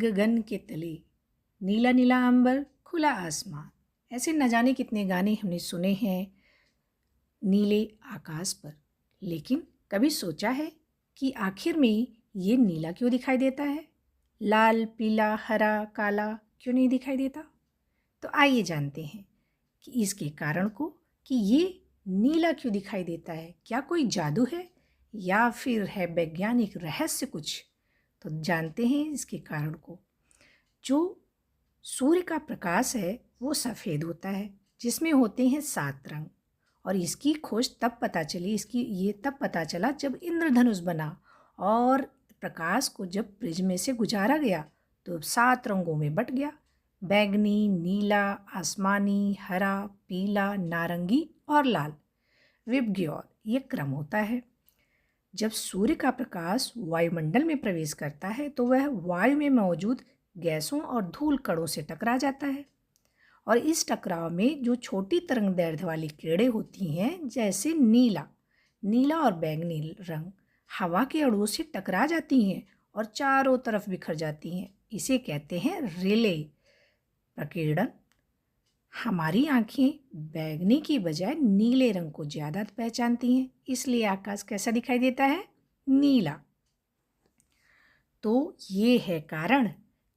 गगन के तले, नीला नीला अंबर, खुला आसमान। ऐसे न जाने कितने गाने हमने सुने हैं नीले आकाश पर, लेकिन कभी सोचा है कि आखिर में ये नीला क्यों दिखाई देता है? लाल, पीला, हरा, काला क्यों नहीं दिखाई देता? तो आइए जानते हैं कि इसके कारण को, कि ये नीला क्यों दिखाई देता है। क्या कोई जादू है या फिर है वैज्ञानिक रहस्य कुछ? तो जानते हैं इसके कारण को। जो सूर्य का प्रकाश है वो सफ़ेद होता है, जिसमें होते हैं 7 रंग। और इसकी खोज तब पता चली, ये तब पता चला जब इंद्रधनुष बना और प्रकाश को जब प्रिज्म में से गुजारा गया तो 7 रंगों में बट गया। बैंगनी, नीला, आसमानी, हरा, पीला, नारंगी और लाल। विबग्योर ये क्रम होता है। जब सूर्य का प्रकाश वायुमंडल में प्रवेश करता है तो वह वायु में मौजूद गैसों और धूल कणों से टकरा जाता है, और इस टकराव में जो छोटी तरंगदैर्ध्य वाली किरणें होती हैं, जैसे नीला और बैंगनी रंग, हवा के अणुओं से टकरा जाती हैं और चारों तरफ बिखर जाती हैं। इसे कहते हैं रिले प्रकीर्णन। हमारी आंखें बैंगनी की बजाय नीले रंग को ज़्यादा पहचानती हैं, इसलिए आकाश कैसा दिखाई देता है? नीला। तो ये है कारण,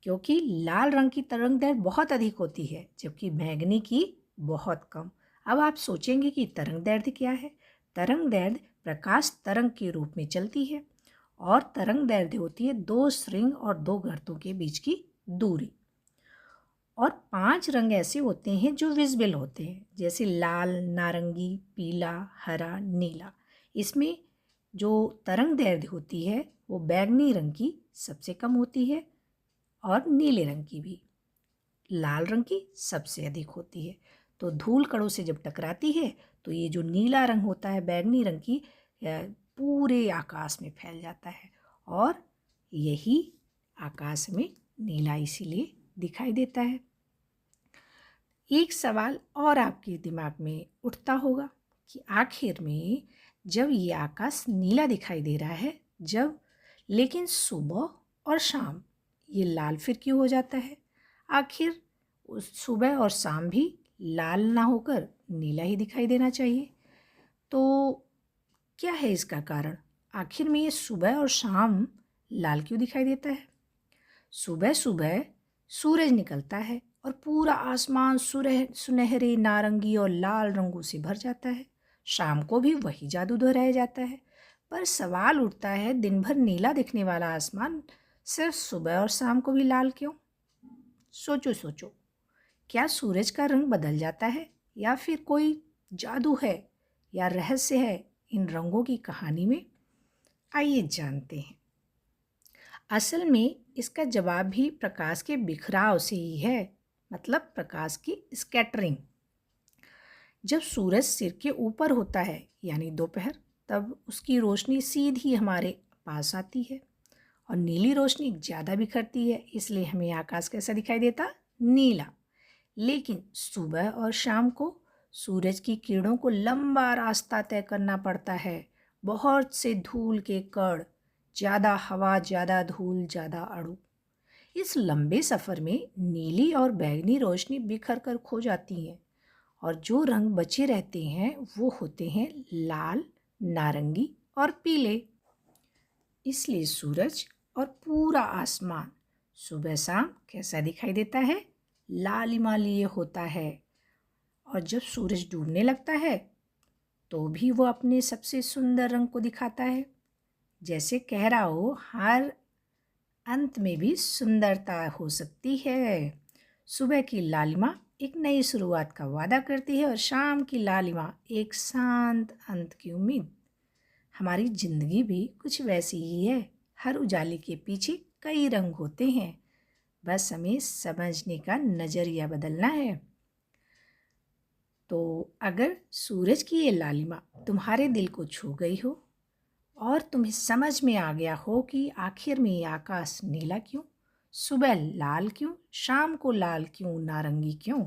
क्योंकि लाल रंग की तरंगदैर्ध्य बहुत अधिक होती है जबकि बैंगनी की बहुत कम। अब आप सोचेंगे कि तरंगदैर्ध्य क्या है? तरंगदैर्ध्य प्रकाश तरंग के रूप में चलती है, और तरंगदैर्ध्य होती है 2 श्रृंग और 2 गर्तों के बीच की दूरी। और 5 रंग ऐसे होते हैं जो विजिबल होते हैं, जैसे लाल, नारंगी, पीला, हरा, नीला। इसमें जो तरंगदैर्ध्य होती है वो बैंगनी रंग की सबसे कम होती है और नीले रंग की भी। लाल रंग की सबसे अधिक होती है। तो धूल कणों से जब टकराती है तो ये जो नीला रंग होता है बैंगनी रंग की, पूरे आकाश में फैल जाता है, और यही आकाश में नीला इसीलिए दिखाई देता है। एक सवाल और आपके दिमाग में उठता होगा कि आखिर में जब ये आकाश नीला दिखाई दे रहा है, लेकिन सुबह और शाम ये लाल फिर क्यों हो जाता है? आखिर सुबह और शाम भी लाल ना होकर नीला ही दिखाई देना चाहिए। तो क्या है इसका कारण? आखिर में ये सुबह और शाम लाल क्यों दिखाई देता है? सुबह सुबह सूरज निकलता है और पूरा आसमान सुनहरे, नारंगी और लाल रंगों से भर जाता है। शाम को भी वही जादू दोहराया जाता है। पर सवाल उठता है, दिन भर नीला दिखने वाला आसमान सिर्फ सुबह और शाम को भी लाल क्यों? सोचो, क्या सूरज का रंग बदल जाता है, या फिर कोई जादू है या रहस्य है इन रंगों की कहानी में? आइए जानते हैं। असल में इसका जवाब भी प्रकाश के बिखराव से ही है, मतलब प्रकाश की स्कैटरिंग। जब सूरज सिर के ऊपर होता है यानी दोपहर, तब उसकी रोशनी सीधी हमारे पास आती है और नीली रोशनी ज़्यादा बिखरती है, इसलिए हमें आकाश कैसा दिखाई देता? नीला। लेकिन सुबह और शाम को सूरज की किरणों को लंबा रास्ता तय करना पड़ता है। बहुत से धूल के कण, ज़्यादा हवा, ज़्यादा धूल, ज़्यादा अणु। इस लंबे सफ़र में नीली और बैंगनी रोशनी बिखर कर खो जाती हैं, और जो रंग बचे रहते हैं वो होते हैं लाल, नारंगी और पीले। इसलिए सूरज और पूरा आसमान सुबह शाम कैसा दिखाई देता है? लालिमा लिए होता है। और जब सूरज डूबने लगता है तो भी वो अपने सबसे सुंदर रंग को दिखाता है। जैसे कह रहा हो, हर अंत में भी सुंदरता हो सकती है। सुबह की लालिमा एक नई शुरुआत का वादा करती है, और शाम की लालिमा एक शांत अंत की उम्मीद। हमारी जिंदगी भी कुछ वैसी ही है। हर उजाले के पीछे कई रंग होते हैं, बस हमें समझने का नज़रिया बदलना है। तो अगर सूरज की ये लालिमा तुम्हारे दिल को छू गई हो और तुम्हें समझ में आ गया हो कि आखिर में ये आकाश नीला क्यों, सुबह लाल क्यों, शाम को लाल क्यों, नारंगी क्यों,